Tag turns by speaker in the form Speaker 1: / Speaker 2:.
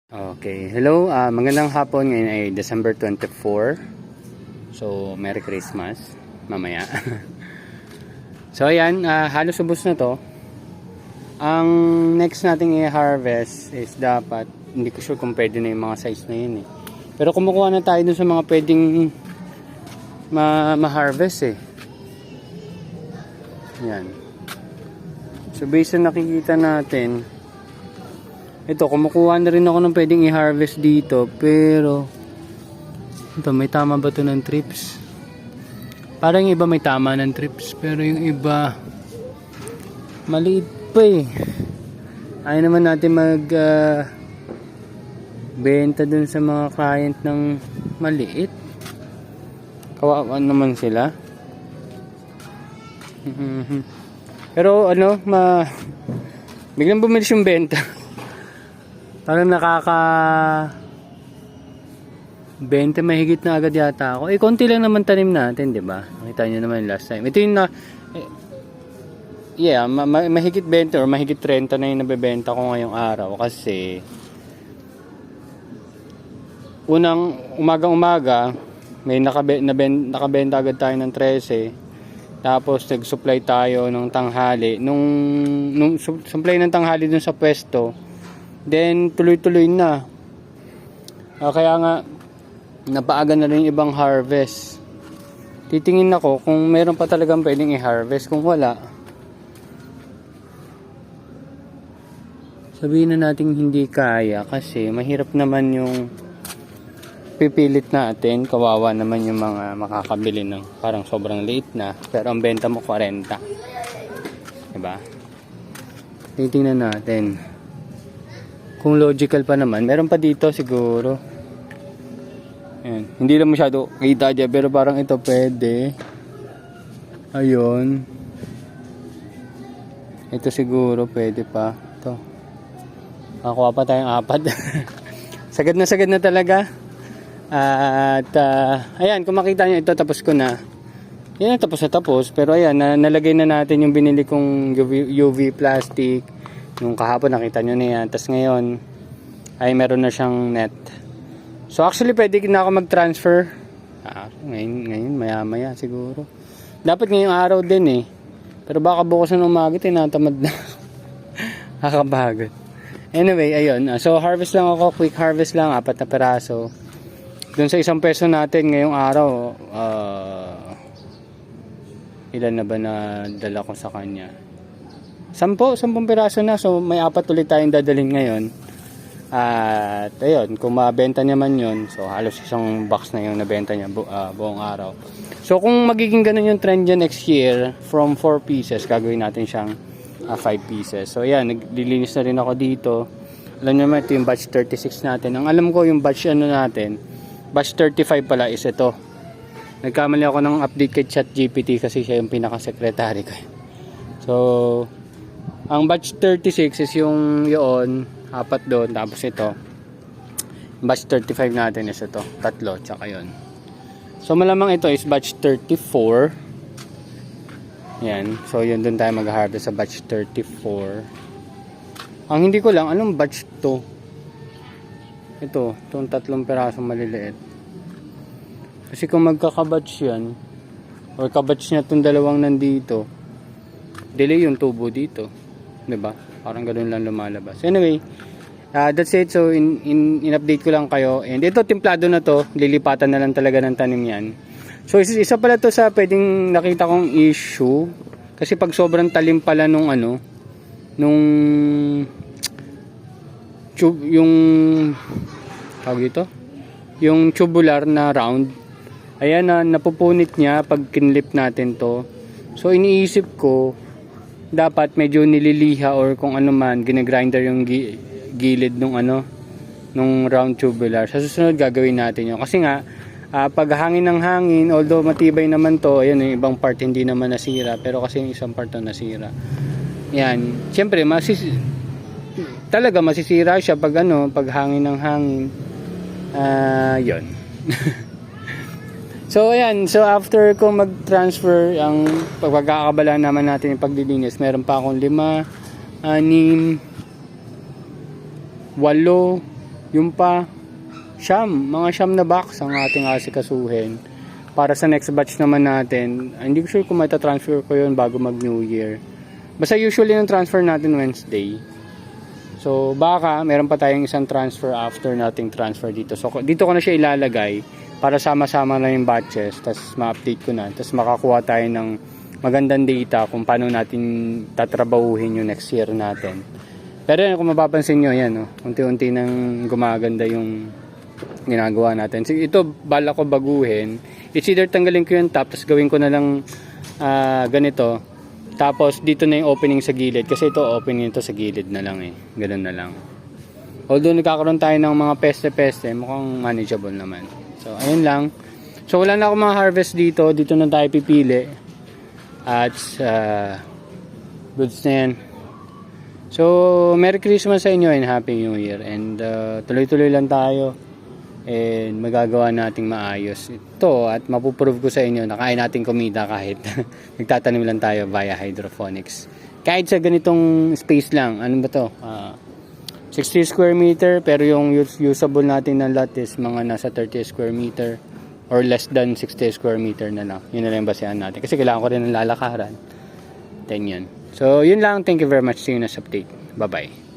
Speaker 1: Okay, hello, magandang hapon. Ngayon ay December 24. So, Merry Christmas mamaya. So, ayan, halos ubos na to. Ang next nating i-harvest is dapat, hindi ko sure kung pwede na yung mga size na yun eh. Pero kumukuha na tayo dun sa mga pwedeng ma-harvest eh. Yan. So, based sa nakikita natin, ito, kumukuha na rin ako ng pwedeng i-harvest dito. Pero, ito, may tama ba ito ng trips? Parang yung iba may tama ng trips. Pero yung iba, maliit pa eh. Ayaw naman natin benta dun sa mga client ng maliit. Kawawa naman sila. Pero, biglang bumilis yung benta. Parang nakaka 20 mahigit na agad yata ako. Eh, konti lang naman tanim natin, di ba? Nakita nyo naman last time. Ito yung mahigit 20 or mahigit 30 na yung nabebenta ko ngayong araw. Kasi, unang umagang-umaga, may nakabenta agad tayo ng 13. Tapos, nag-supply tayo ng tanghali. Nung supply ng tanghali dun sa pwesto, then tuloy-tuloy na. Kaya nga napaaga na rin yung ibang harvest. Titingin ako kung meron pa talagang pwedeng i-harvest. Kung wala, sabihin na natin hindi kaya kasi mahirap naman yung pipilit natin. Kawawa naman yung mga makakabili ng parang sobrang liit na pero ang benta mo 40, diba? Titingnan natin kung logical pa naman. Meron pa dito siguro. Ayan. Hindi lang masyado kita dyan, pero parang ito pwede. Ayun. Ito siguro pwede pa. Ito. Makuha pa tayong 4. Sagad na talaga. At ayan, kung makita nyo ito, tapos ko na. Yan, tapos na tapos. Pero ayan, nalagay na natin yung binili kong UV plastic. Nung kahapon nakita nyo na yan. Tapos ngayon ay meron na siyang net. So actually pwede na ako mag-transfer. Ngayon maya siguro. Dapat ngayong araw din eh. Pero baka bukas na umaga tinatamad na. Nakakabagot. Anyway, ayun. So harvest lang ako. Quick harvest lang. 4 na peraso. Doon sa isang peso natin ngayong araw. Ilan na ba na dala ko sa kanya? 10 piraso na. So may 4 ulit tayong dadalhin ngayon. At ayun, kung mabenta niya man yun, so halos isang box na yung nabenta niya buong araw. So kung magiging ganun yung trend niya next year, from 4 pieces gagawin natin siyang 5 pieces. So ayan, naglilinis na rin ako dito. Alam niyo naman, ito yung batch 36 natin. Ang alam ko yung batch natin, batch 35 pala is ito. Nagkamali ako ng update kay ChatGPT kasi siya yung pinaka-secretary ko. So ang batch 36 is yung yun, 4 doon, tapos ito. Batch 35 natin is ito, 3, tsaka yun. So malamang ito is batch 34. Yan, so yun doon tayo mag-harvest sa batch 34. Ang hindi ko lang, anong batch to? Ito, itong 3 perasong maliliit. Kasi kung magkakabatch yan, or kabatch niya itong dalawang nandito, delay yung tubo dito. Diba? Parang ganoon lang lumalabas. Anyway, that's it. So in-update ko lang kayo. And ito, timplado na to. Lilipatan na lang talaga ng tanim yan. So isa pala to sa pwedeng nakita kong issue. Kasi pag sobrang talim pala nung tube, yung tawag ito, yung tubular na round, ayan na napupunit niya pag kinlip natin to. So iniisip ko dapat medyo nililiha or kung ano man, ginagrinder yung gilid nung round tubular. Sa susunod gagawin natin yun. Kasi nga, pag hangin ng hangin, although matibay naman to, ayun, yung ibang part hindi naman nasira. Pero kasi yung isang part to nasira. Yan. Siyempre, talaga masisira siya pag hangin ng hangin. Yun. So ayan, so after ko mag-transfer, ang pagkakabala naman natin yung paglilinis, meron pa akong 5, 6, 8, Yung pa, mga siyam na box ang ating asikasuhin. Para sa next batch naman natin, hindi ko sure kung matatransfer ko yun bago mag New Year. Basta usually yung transfer natin Wednesday. So baka meron pa tayong isang transfer after nating transfer dito. So dito ko na siya ilalagay para sama-sama na yung batches, tapos ma-update ko na, tapos makakuha tayo ng magandang data kung paano natin tatrabahuhin yung next year natin. Pero yan, kung mapapansin nyo, yan, unti-unti nang gumaganda yung ginagawa natin. So, ito, bala ko baguhin. It's either tanggalin ko yung top, tapos gawin ko na lang ganito. Tapos, dito na yung opening sa gilid. Kasi ito, opening ito sa gilid na lang eh. Ganun na lang. Although, nagkakaroon tayo ng mga peste-peste, mukhang manageable naman. So, ayun lang. So, wala na akong mga harvest dito. Dito na tayo pipili. At, goods na yan. So, Merry Christmas sa inyo and Happy New Year. And, tuloy-tuloy lang tayo. And, magagawa nating maayos ito. At mapuprove ko sa inyo na kaya nating kumita kahit nagtatanim lang tayo via hydroponics. Kahit sa ganitong space lang. Ano ba to? 60 square meter, pero yung usable natin na lot is mga nasa 30 square meter or less than 60 square meter na lang. Yun na lang yung basehan natin. Kasi kailangan ko rin ng lalakaran. Then yun. So, yun lang. Thank you very much. See you next update. Bye-bye.